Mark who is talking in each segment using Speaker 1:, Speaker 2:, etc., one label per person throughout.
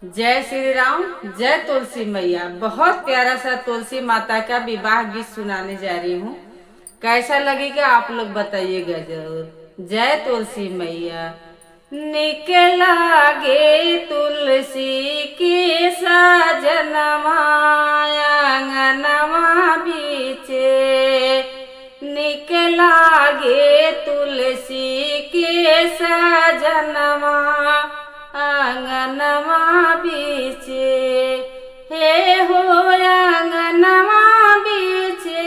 Speaker 1: जय श्री राम, जय तुलसी मैया। बहुत प्यारा सा तुलसी माता का विवाह गीत सुनाने जा रही हूँ। कैसा लगेगा आप लोग बताइएगा जरूर। जय तुलसी मैया। निकला गे तुलसी के सजनवा आंगनवा बीचे, निकला गे तुलसी के सजनवा आंगनवा बीचे। हे हो आंगनवा बीचे,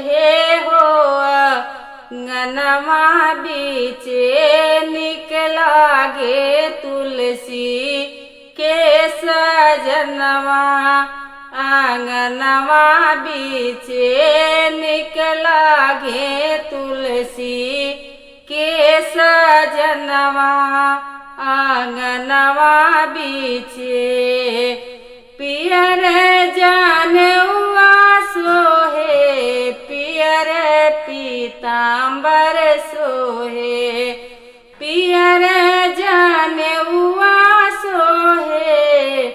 Speaker 1: हे हो आंगनवा बीचे, निकला गे तुलसी के सजनवा आंगनवा बीचे, निकला गे तुलसी के सजनवा आंगनवा बीचे। पियर जानवा सोहे, पियर पीताम्बर सोहे, पियर जानवा सोहे,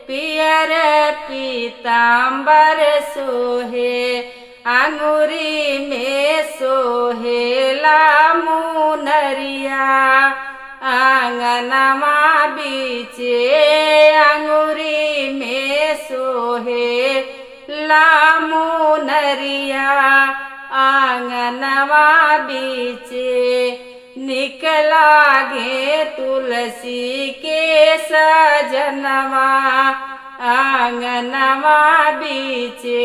Speaker 1: पियर पीताम्बर सोहे, अंगूरी में सोहेला मुनरिया आंगनवा बीचे, अंगूरी में सोहे मुनरिया आंगनवा बीचे। निकला गे तुलसी के सजनवा आंगनवा बीचे,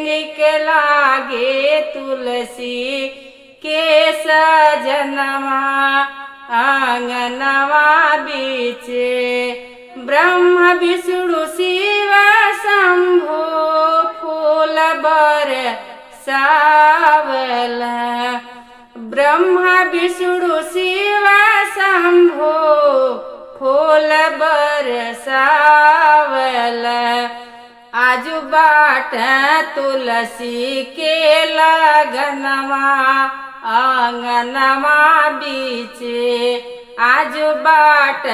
Speaker 1: निकला गे तुलसी के सजनवा आंगनवा बीचे। ब्रह्म विष्णु शिव शंभो फूल बरसावल, ब्रह्म विष्णु शिव शंभो फूल बरसावल। आजू बाट तुलसी के लगनवा आंगनवा बीचे, आजू बाट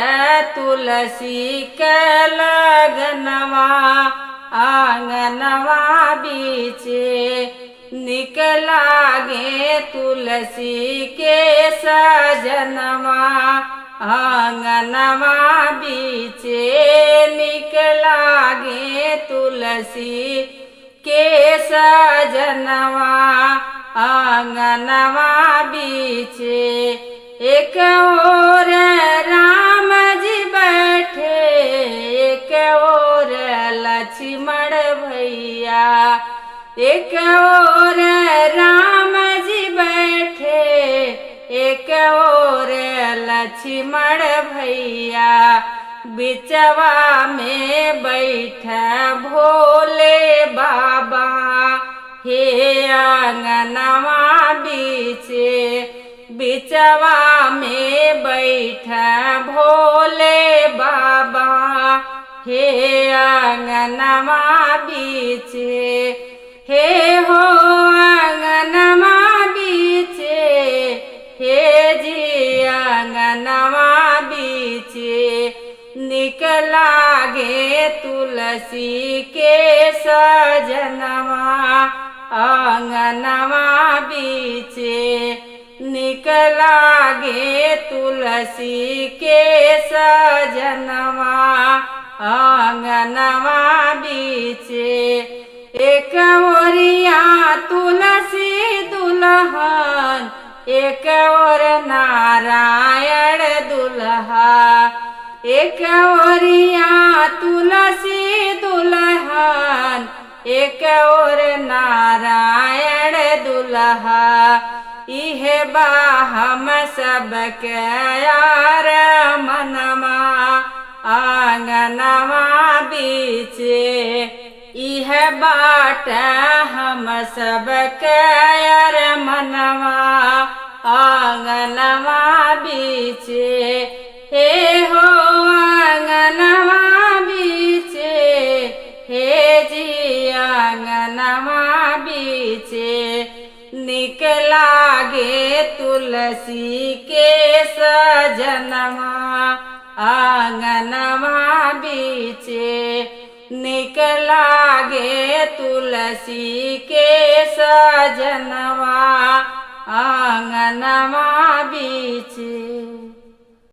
Speaker 1: तुलसी के लगनवा आंगनवा बीचे। निकला गे तुलसी के सजनवा आंगनवा बीचे, निकला गे तुलसी के सजनवा आंगनवा बीचे। एक ओर राम जी बैठे, एक ओर लक्ष्मण भैया, एक ओर राम जी बैठे, एक ओर लक्ष्मण भैया, बिचवा में बैठ भोले बाबा हे आंगनवा बीचे। बिचवा में बैठ भोले बाबा हे आंगनवा बीचे। हे हो आंगनवा बीचे, हे जी आंगनवा बीचे, निकला गे तुलसी के सजनवा आंगनवा बीचे। निकला गे तुलसी के सजनवा आंगनवा बीचे। एक ओरिया तुलसी दुल्हन, एक और नारायण दुल्हा, एक ओरिया तुलसी दुल्हन, एक और नारायण दुल्हा। इहे बा हम सबके यार मनवा आंगनवा बीचे, इह बाट हम सबके यार मनवा आंगनवा बीचे। हे हो आंगनवा बीचे, हे जी आंगनवा बीचे। निकला गे तुलसी के सजनवा आंगन आंगनवा बीचे निकला गे तुलसी के सजनवा आंगनवा बीचे।